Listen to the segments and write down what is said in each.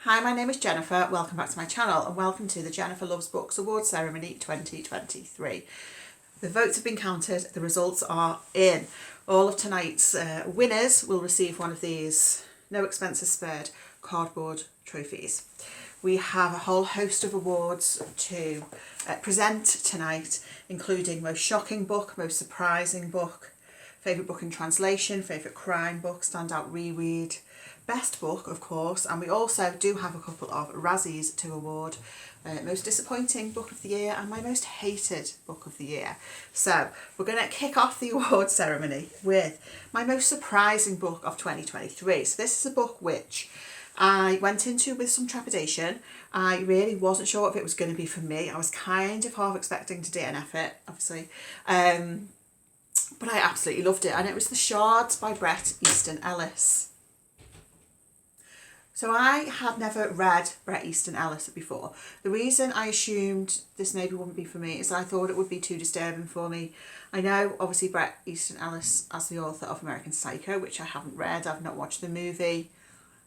Hi, my name is Jennifer. Welcome back to my channel and welcome to the Jennifer Loves Books Award Ceremony 2023. The votes have been counted, the results are in. All of tonight's winners will receive one of these, no expenses spared, cardboard trophies. We have a whole host of awards to present tonight, including most shocking book, most surprising book, favourite book in translation, favourite crime book, standout reread, best book of course, and we also do have a couple of Razzies to award, most disappointing book of the year and my most hated book of the year. So we're going to kick off the award ceremony with my most surprising book of 2023. So this is a book which I went into with some trepidation. I really wasn't sure if it was going to be for me. I was kind of half expecting to DNF it, obviously. But I absolutely loved it, and it was The Shards by Bret, Easton, Ellis. So I had never read Bret Easton Ellis before. The reason I assumed this maybe wouldn't be for me is I thought it would be too disturbing for me. I know obviously Bret Easton Ellis as the author of American Psycho, which I haven't read, I've not watched the movie.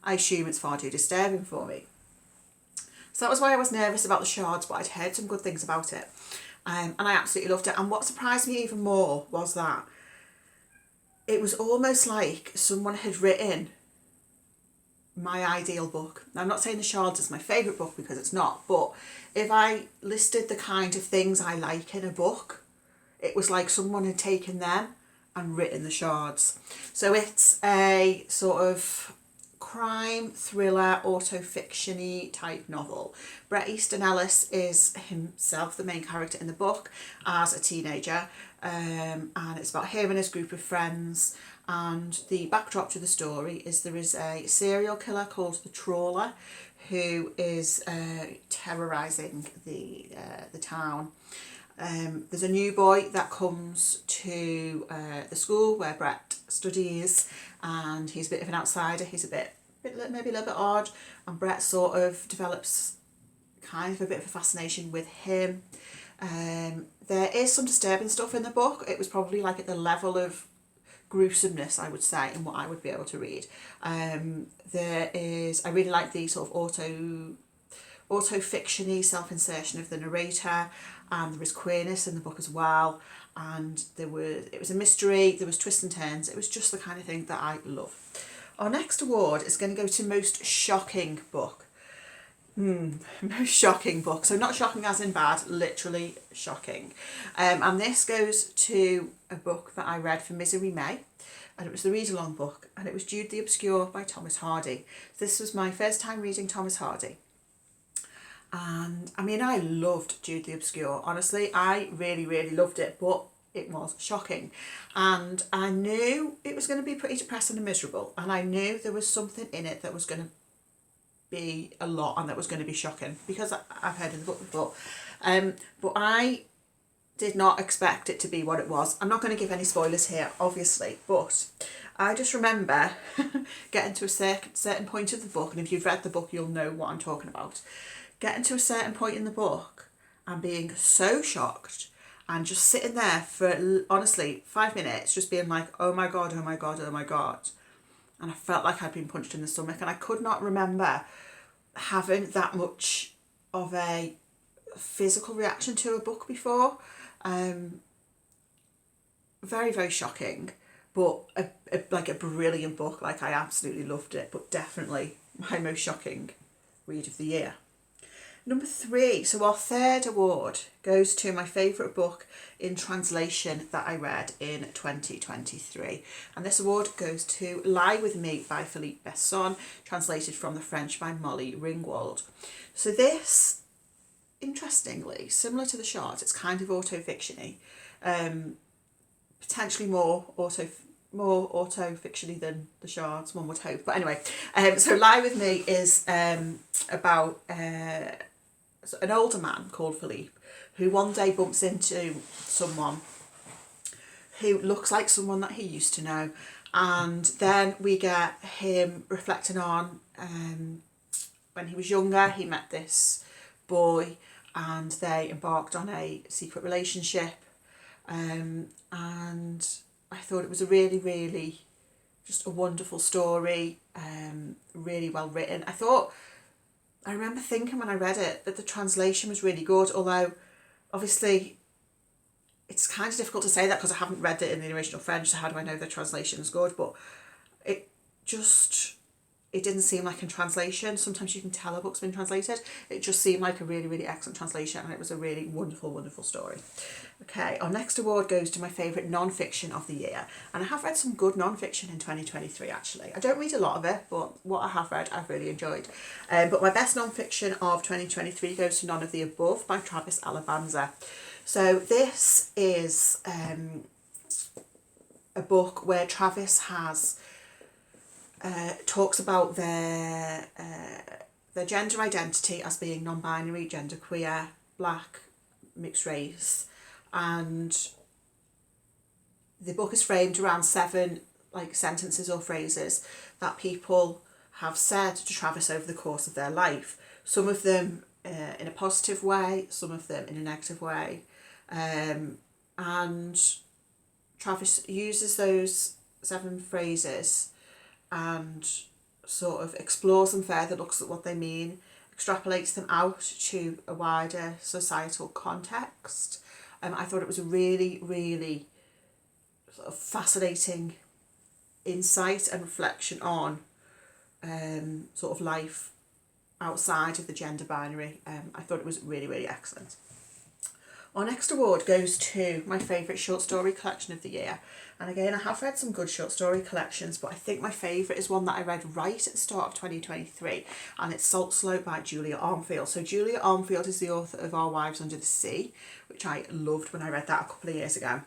I assume it's far too disturbing for me. So that was why I was nervous about The Shards, but I'd heard some good things about it. And I absolutely loved it. And what surprised me even more was that it was almost like someone had written my ideal book. Now, I'm not saying The Shards is my favourite book because it's not, but if I listed the kind of things I like in a book, it was like someone had taken them and written The Shards. So it's a sort of crime, thriller, auto-fiction-y type novel. Bret Easton Ellis is himself the main character in the book as a teenager, and it's about him and his group of friends. And the backdrop to the story is there is a serial killer called the Trawler who is terrorising the town. There's a new boy that comes to the school where Bret studies, and he's a bit of an outsider. He's maybe a little bit odd, and Bret sort of develops kind of a bit of a fascination with him. There is some disturbing stuff in the book. It was probably like at the level of gruesomeness, I would say, in what I would be able to read. I really like the sort of auto-fiction-y self-insertion of the narrator, and there was queerness in the book as well, and it was a mystery, there was twists and turns. It was just the kind of thing that I love. Our next award is going to go to most shocking book. Most shocking book. So not shocking as in bad, literally shocking. And this goes to a book that I read for Misery May, and it was the read-along book, and it was Jude the Obscure by Thomas Hardy. This was my first time reading Thomas Hardy. And I mean, I loved Jude the Obscure. Honestly, I really, really loved it, but it was shocking. And I knew it was going to be pretty depressing and miserable, and I knew there was something in it that was going to be a lot and that was going to be shocking because I've heard of the book before. But I did not expect it to be what it was. I'm not going to give any spoilers here, obviously, but I just remember getting to a certain point of the book, and if you've read the book, you'll know what I'm talking about. Getting to a certain point in the book and being so shocked and just sitting there for, honestly, 5 minutes, just being like, oh my God, oh my God, oh my God. And I felt like I'd been punched in the stomach, and I could not remember having that much of a physical reaction to a book before. Very, very shocking, but like a brilliant book. Like, I absolutely loved it, but definitely my most shocking read of the year. Number 3, so our third award goes to my favourite book in translation that I read in 2023. And this award goes to Lie With Me by Philippe Besson, translated from the French by Molly Ringwald. So this, interestingly, similar to The Shards, it's kind of auto-fiction-y, potentially more auto-fiction-y than The Shards, one would hope. But anyway, so Lie With Me is about an older man called Philippe who one day bumps into someone who looks like someone that he used to know, and then we get him reflecting on when he was younger he met this boy and they embarked on a secret relationship, and I thought it was a really, really just a wonderful story, really well written. I thought I remember thinking when I read it that the translation was really good, although obviously it's kind of difficult to say that because I haven't read it in the original French, so how do I know the translation is good? But it just, it didn't seem like in translation. Sometimes you can tell a book's been translated. It just seemed like a really, really excellent translation, and it was a really wonderful, wonderful story. Okay, our next award goes to my favourite non-fiction of the year. And I have read some good non-fiction in 2023, actually. I don't read a lot of it, but what I have read, I've really enjoyed. But my best non-fiction of 2023 goes to None of the Above by Travis Alabanza. So this is a book where Travis has talks about their gender identity as being non-binary, genderqueer, black, mixed race, and the book is framed around 7 like sentences or phrases that people have said to Travis over the course of their life. Some of them in a positive way, some of them in a negative way, and Travis uses those 7 phrases and sort of explores them further, looks at what they mean, extrapolates them out to a wider societal context. I thought it was a really, really sort of fascinating insight and reflection on sort of life outside of the gender binary. I thought it was really, really excellent. Our next award goes to my favourite short story collection of the year. And again, I have read some good short story collections, but I think my favourite is one that I read right at the start of 2023, and it's Salt Slope by Julia Armfield. So Julia Armfield is the author of Our Wives Under the Sea, which I loved when I read that a couple of years ago.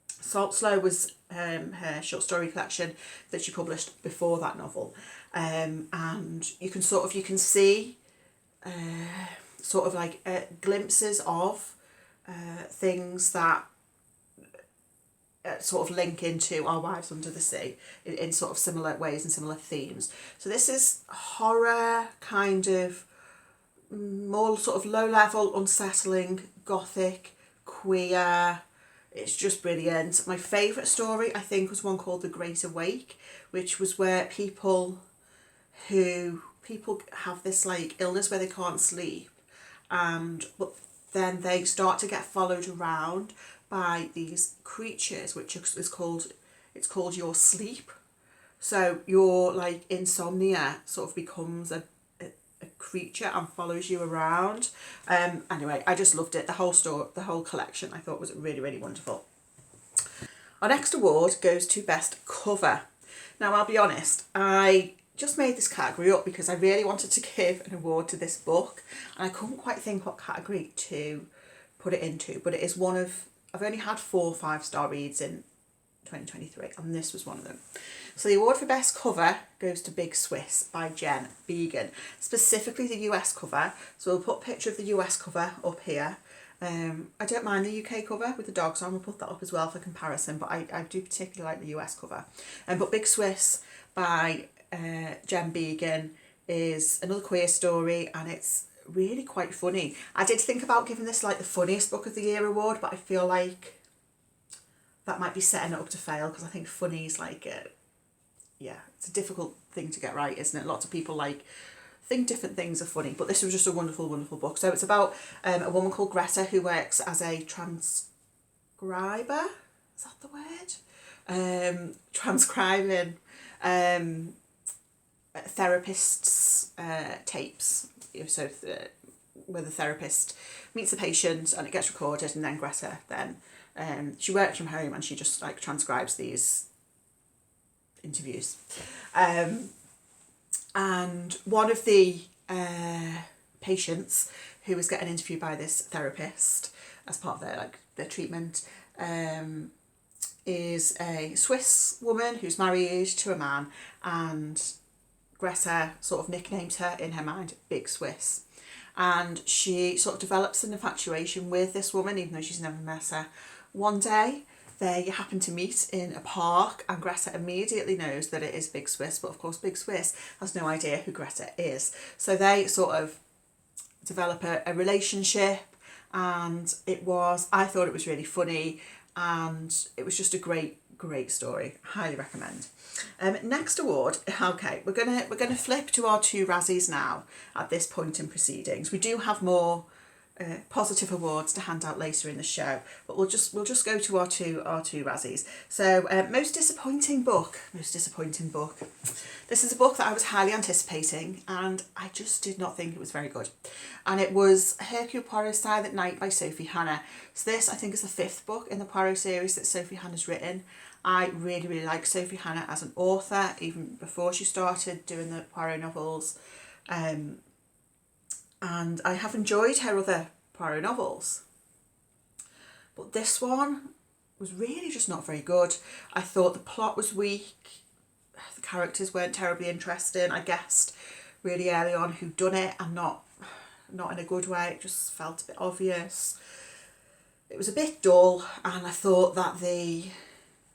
Salt Slope was her short story collection that she published before that novel. And you can see sort of like glimpses of things that sort of link into Our Wives Under the Sea in sort of similar ways and similar themes. So this is horror, kind of more sort of low level, unsettling, gothic, queer. It's just brilliant. My favourite story I think was one called The Great Awake, which was where people have this like illness where they can't sleep, but then they start to get followed around by these creatures, which is called your sleep. So your like insomnia sort of becomes a creature and follows you around. Anyway, I just loved it. The whole collection I thought was really, really wonderful. Our next award goes to Best Cover. Now I'll be honest, I just made this category up because I really wanted to give an award to this book, and I couldn't quite think what category to put it into, but it is one of, I've only had 4 5-star reads in 2023, and this was one of them. So the award for Best Cover goes to Big Swiss by Jen Beagin, specifically the US cover. So we'll put a picture of the US cover up here. I don't mind the UK cover with the dogs on, we'll put that up as well for comparison, but I do particularly like the US cover. But Big Swiss by Jen Beagin is another queer story, and it's really quite funny. I did think about giving this like the funniest book of the year award, but I feel like that might be setting it up to fail, because I think funny is like it's a difficult thing to get right, isn't it? Lots of people like think different things are funny, but this was just a wonderful, wonderful book. So it's about a woman called Greta who works as a transcriber. Is that the word? Transcribing therapists' tapes. So where the therapist meets the patient and it gets recorded, and then Greta then she works from home and she just like transcribes these interviews. And one of the patients who was getting interviewed by this therapist as part of their treatment is a Swiss woman who's married to a man, and Greta sort of nicknames her in her mind Big Swiss. And she sort of develops an infatuation with this woman, even though she's never met her. One day, they happen to meet in a park, and Greta immediately knows that it is Big Swiss, but of course Big Swiss has no idea who Greta is. So they sort of develop a relationship, and I thought it was really funny, and it was just a great Great story, highly recommend. Next award, okay, we're gonna flip to our 2 Razzies now at this point in proceedings. We do have more positive awards to hand out later in the show, but we'll just go to our two Razzies. So most disappointing book. This is a book that I was highly anticipating, and I just did not think it was very good. And it was Hercule Poirot Silent Night by Sophie Hannah. So this, I think, is the 5th book in the Poirot series that Sophie Hannah's written. I really like Sophie Hannah as an author, even before she started doing the Poirot novels. And I have enjoyed her other Poirot novels. But this one was really just not very good. I thought the plot was weak. The characters weren't terribly interesting. I guessed really early on who'd done it, and not in a good way. It just felt a bit obvious. It was a bit dull, and I thought that the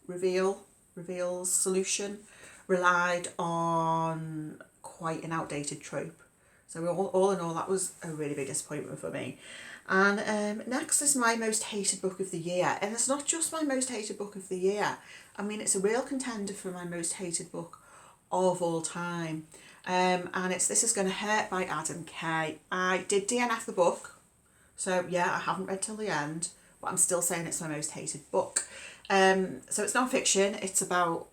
reveals solution relied on quite an outdated trope. So all in all, that was a really big disappointment for me. And next is my most hated book of the year. And it's not just my most hated book of the year. I mean, it's a real contender for my most hated book of all time. And This Is Gonna Hurt by Adam Kay. I did DNF the book. So yeah, I haven't read till the end, but I'm still saying it's my most hated book. So it's non-fiction. It's about,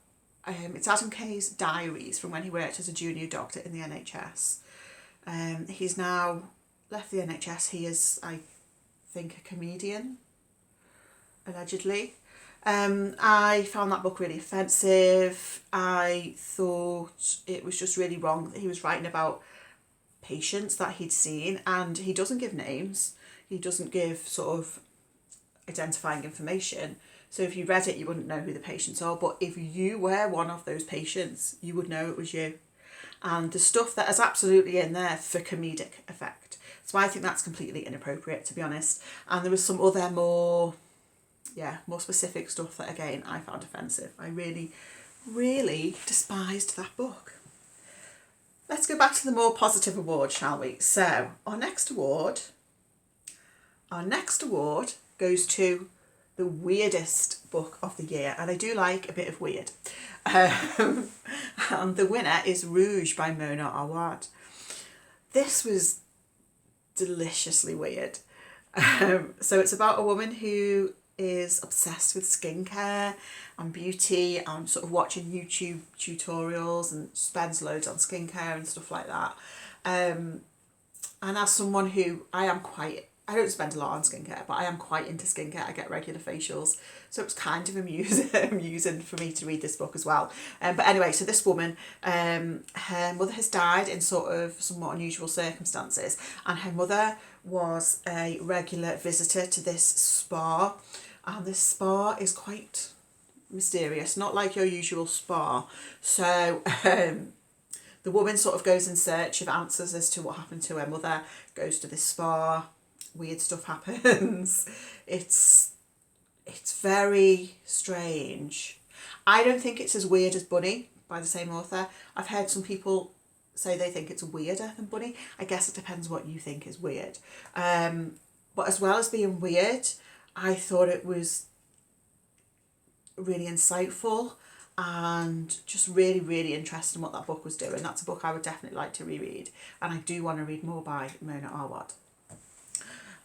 it's Adam Kay's diaries from when he worked as a junior doctor in the NHS. He's now left the NHS. He is, I think, a comedian, allegedly. I found that book really offensive. I thought it was just really wrong that he was writing about patients that he'd seen, and he doesn't give names. He doesn't give sort of identifying information. So if you read it, you wouldn't know who the patients are. But if you were one of those patients, you would know it was you. And the stuff that is absolutely in there for comedic effect. So I think that's completely inappropriate, to be honest. And there was some other more specific stuff that, again, I found offensive. I really despised that book. Let's go back to the more positive award, shall we? So our next award goes to the weirdest book of the year. And I do like a bit of weird. And the winner is Rouge by Mona Awad. This was deliciously weird. So it's about a woman who is obsessed with skincare and beauty and sort of watching YouTube tutorials and spends loads on skincare and stuff like that. And as someone who I don't spend a lot on skincare, but I am quite into skincare. I get regular facials. So it was kind of amusing for me to read this book as well. But anyway, so this woman, her mother has died in sort of somewhat unusual circumstances. And her mother was a regular visitor to this spa. And this spa is quite mysterious, not like your usual spa. So the woman sort of goes in search of answers as to what happened to her mother, goes to this spa. Weird stuff happens. It's very strange. I don't think it's as weird as Bunny by the same author. I've heard some people say they think it's weirder than Bunny. I guess it depends what you think is weird. But as well as being weird, I thought it was really insightful and just really interesting what that book was doing. That's a book I would definitely like to reread, and I do want to read more by Mona Awad.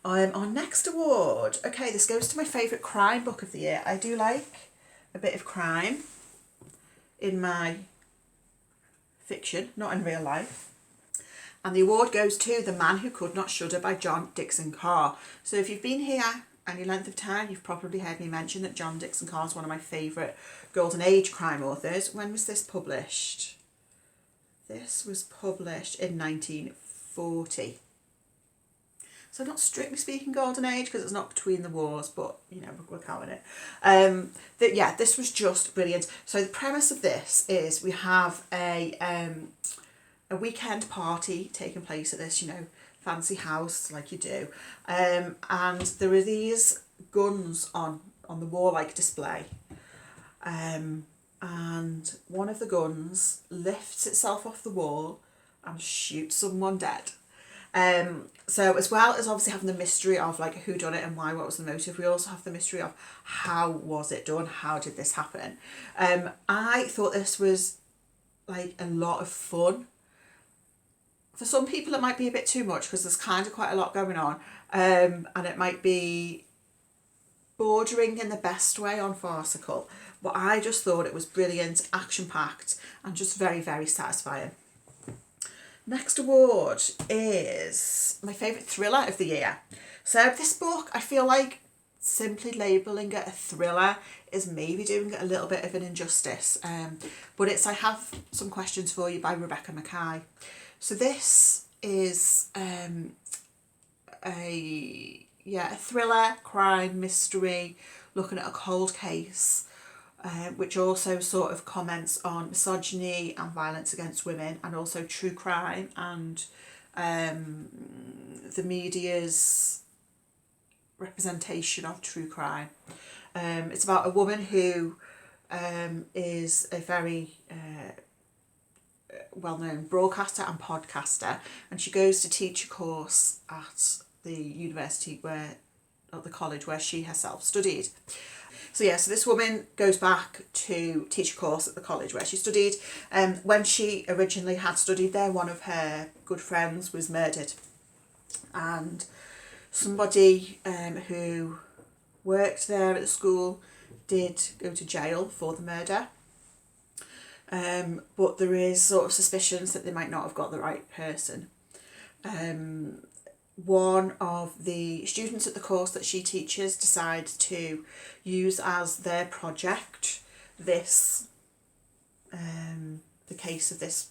Our next award. Okay, this goes to my favourite crime book of the year. I do like a bit of crime in my fiction, not in real life. And the award goes to The Man Who Could Not Shudder by Dickson Carr. So if you've been here any length of time, you've probably heard me mention that Dickson Carr is one of my favourite Golden Age crime authors. When was this published? This was published in 1940. So not strictly speaking Golden Age, because it's not between the wars, but, you know, we're counting it. This was just brilliant. So the premise of this is we have a weekend party taking place at this, fancy house like you do. And there are these guns on the wall-like display. And one of the guns lifts itself off the wall and shoots someone dead. So as well as obviously having the mystery of like who done it and why, what was the motive, we also have the mystery of how was it done, how did this happen. I thought this was like a lot of fun. For some people it might be a bit too much because there's kind of quite a lot going on, and it might be bordering in the best way on farcical, but I just thought it was brilliant, action packed, and just very, very satisfying. Next award is my favourite thriller of the year. So this book, I feel like simply labelling it a thriller is maybe doing it a little bit of an injustice, but it's I Have Some Questions For You by Rebecca Makkai. So this is a thriller, crime, mystery, looking at a cold case, which also sort of comments on misogyny and violence against women, and also true crime and the media's representation of true crime. It's about a woman who is a very well-known broadcaster and podcaster, and she goes to teach a course at the university at the college where she herself studied. So this woman goes back to teach a course at the college where she studied. When she originally had studied there, one of her good friends was murdered, and somebody who worked there at the school did go to jail for the murder. But there is sort of suspicions that they might not have got the right person. One of the students at the course that she teaches decides to use as their project this, the case of this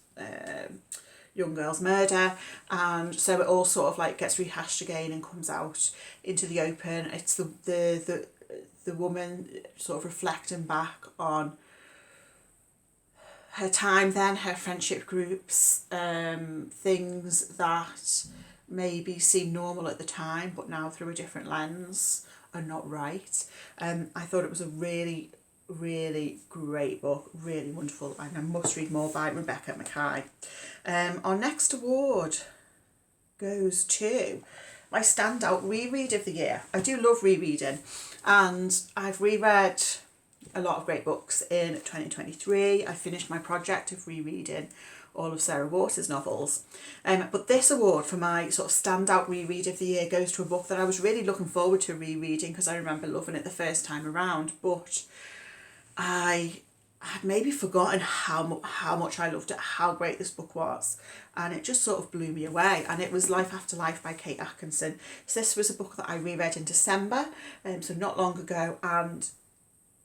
young girl's murder, and so it all sort of like gets rehashed again and comes out into the open. It's the woman sort of reflecting back on her time then, her friendship groups, things that maybe seemed normal at the time but now through a different lens are not right. I thought it was a really, really great book, really wonderful, and I must read more by Rebecca Makkai. Our next award goes to my standout reread of the year. I do love rereading, and I've reread a lot of great books in 2023. I finished my project of rereading all of Sarah Waters' novels. But this award for my sort of standout reread of the year goes to a book that I was really looking forward to rereading because I remember loving it the first time around, but I had maybe forgotten how much I loved it, how great this book was, and it just sort of blew me away. And it was Life After Life by Kate Atkinson. So this was a book that I reread in December, so not long ago, and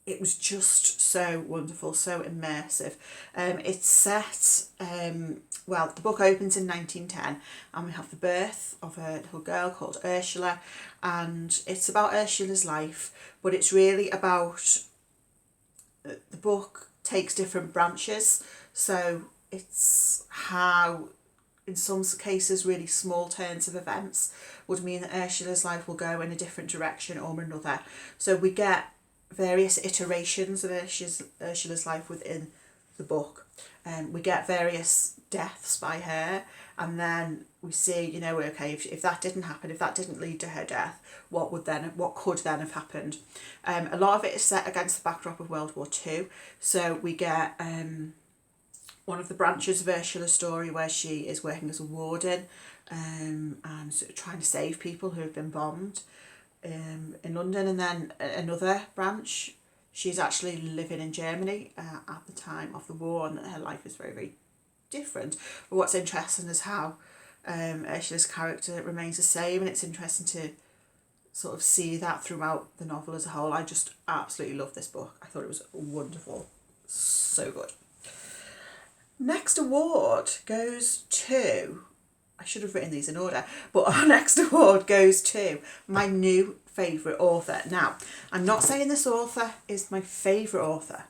it was just so wonderful, so immersive. It's set, the book opens in 1910, and we have the birth of a little girl called Ursula, and it's about Ursula's life, but it's really about, the book takes different branches, so it's how, in some cases, really small turns of events would mean that Ursula's life will go in a different direction or another. So we get various iterations of Ursula's life within the book. We get various deaths by her, and then we see, okay, if that didn't happen, if that didn't lead to her death, what could then have happened? A lot of it is set against the backdrop of World War II, so we get one of the branches of Ursula's story where she is working as a warden, and sort of trying to save people who have been bombed in London, and then another branch, she's actually living in Germany at the time of the war, and her life is very, very different. But what's interesting is how Ursula's character remains the same, and it's interesting to sort of see that throughout the novel as a whole. I just absolutely love this book. I thought it was wonderful, so good. Next award goes to, I should have written these in order, but our next award goes to my new favourite author. Now, I'm not saying this author is my favourite author,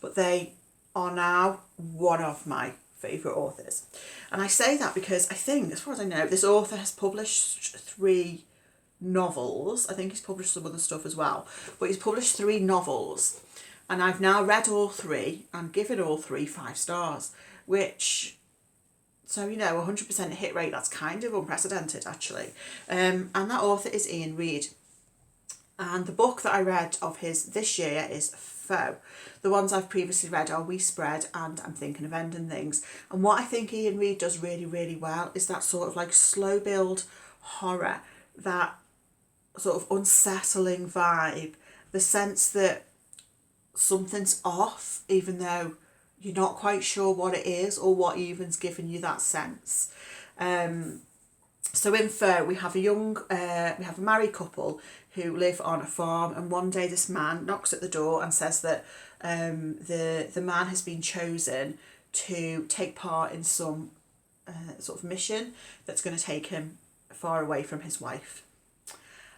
but they are now one of my favourite authors. And I say that because I think, as far as I know, this author has published 3 novels. I think he's published some other stuff as well, but he's published 3 novels. And I've now read all 3 and given all 3 5 stars, which So, you know, 100% hit rate, that's kind of unprecedented, actually. And that author is Iain Reid. And the book that I read of his this year is Foe. The ones I've previously read are We Spread and I'm Thinking of Ending Things. And what I think Iain Reid does really, really well is that sort of like slow build horror, that sort of unsettling vibe, the sense that something's off, even though you're not quite sure what it is or what even's given you that sense. So in Foe, we have a married couple who live on a farm, and one day this man knocks at the door and says that the man has been chosen to take part in some sort of mission that's going to take him far away from his wife.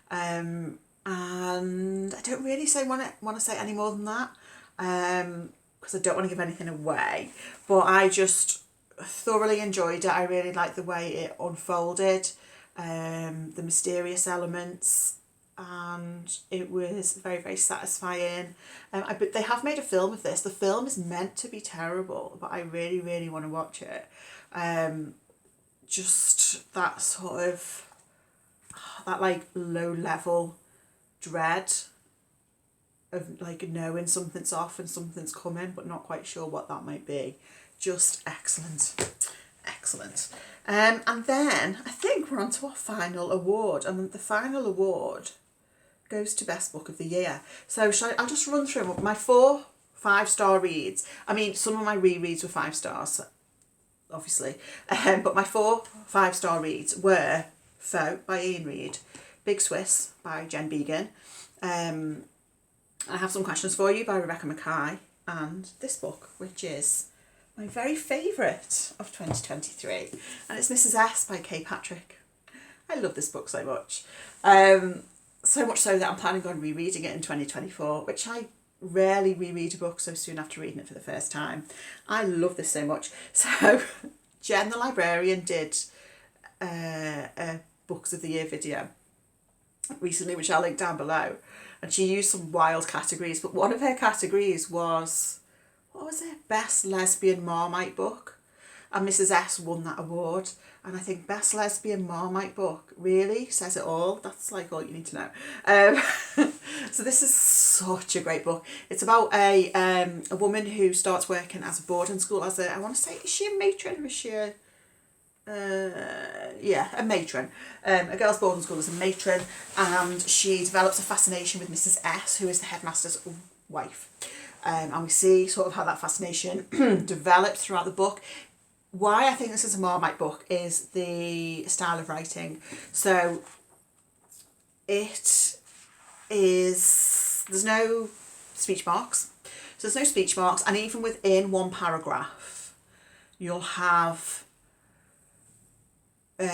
And I don't really want to say any more than that, because I don't want to give anything away, but I just thoroughly enjoyed it. I really liked the way it unfolded, the mysterious elements, and it was very, very satisfying. But they have made a film of this. The film is meant to be terrible, but I really, really want to watch it. Just that sort of, that like low level dread of like knowing something's off and something's coming, but not quite sure what that might be. Just excellent. Excellent. And then I think we're on to our final award, and the final award goes to Best Book of the Year. So I'll just run through my 4 5-star reads. I mean, some of my rereads were 5 stars, obviously, but my 4 5-star reads were Foe by Iain Reid, Big Swiss by Jen Beagin, I Have Some Questions For You by Rebecca Makkai, and this book, which is my very favourite of 2023, and it's Mrs. S by Kay Patrick. I love this book so much. So much so that I'm planning on rereading it in 2024, which I rarely reread a book so soon after reading it for the first time. I love this so much. So Jen the librarian did a Books of the Year video recently, which I'll link down below, and she used some wild categories, but one of her categories was, what was it? Best Lesbian Marmite Book. And Mrs. S won that award. And I think Best Lesbian Marmite Book really says it all. That's like all you need to know. So this is such a great book. It's about a woman who starts working as a boarding school as a, I want to say, is she a matron or is she a, a matron. A girls' boarding school as a matron, and she develops a fascination with Mrs. S, who is the headmaster's wife. And we see sort of how that fascination develops throughout the book. Why I think this is a Marmite book is the style of writing. So it is, there's no speech marks. So there's no speech marks, and even within one paragraph, you'll have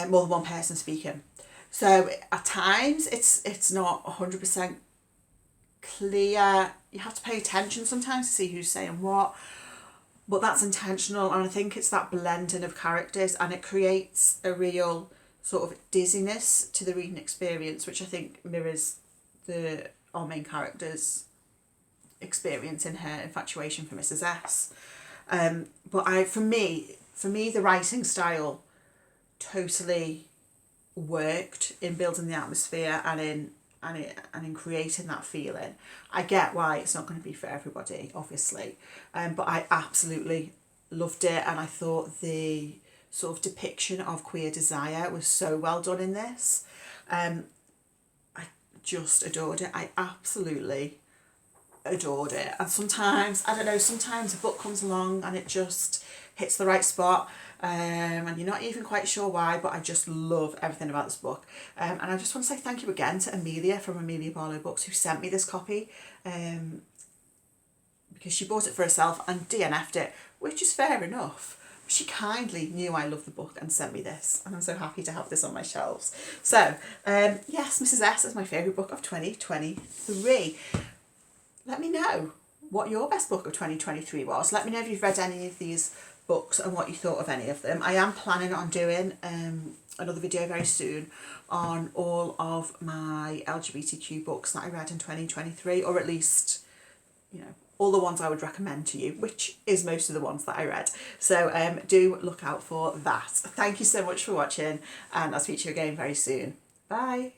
more than one person speaking. So at times it's not 100% clear. You have to pay attention sometimes to see who's saying what, but that's intentional, and I think it's that blending of characters, and it creates a real sort of dizziness to the reading experience, which I think mirrors our main character's experience in her infatuation for Mrs. S. But for me the writing style totally worked in building the atmosphere and in creating that feeling. I get why it's not going to be for everybody, obviously, but I absolutely loved it, and I thought the sort of depiction of queer desire was so well done in this. I just adored it. I absolutely adored it. And sometimes, I don't know, sometimes a book comes along and it just hits the right spot, and you're not even quite sure why, but I just love everything about this book. And I just want to say thank you again to Amelia from Amelia Barlow Books, who sent me this copy, because she bought it for herself and DNF'd it, which is fair enough. She kindly knew I loved the book and sent me this, and I'm so happy to have this on my shelves. So, yes, Mrs. S is my favourite book of 2023. Let me know what your best book of 2023 was. Let me know if you've read any of these books and what you thought of any of them. I am planning on doing another video very soon on all of my LGBTQ books that I read in 2023, or at least, you know, all the ones I would recommend to you, which is most of the ones that I read. So do look out for that. Thank you so much for watching, and I'll speak to you again very soon. Bye.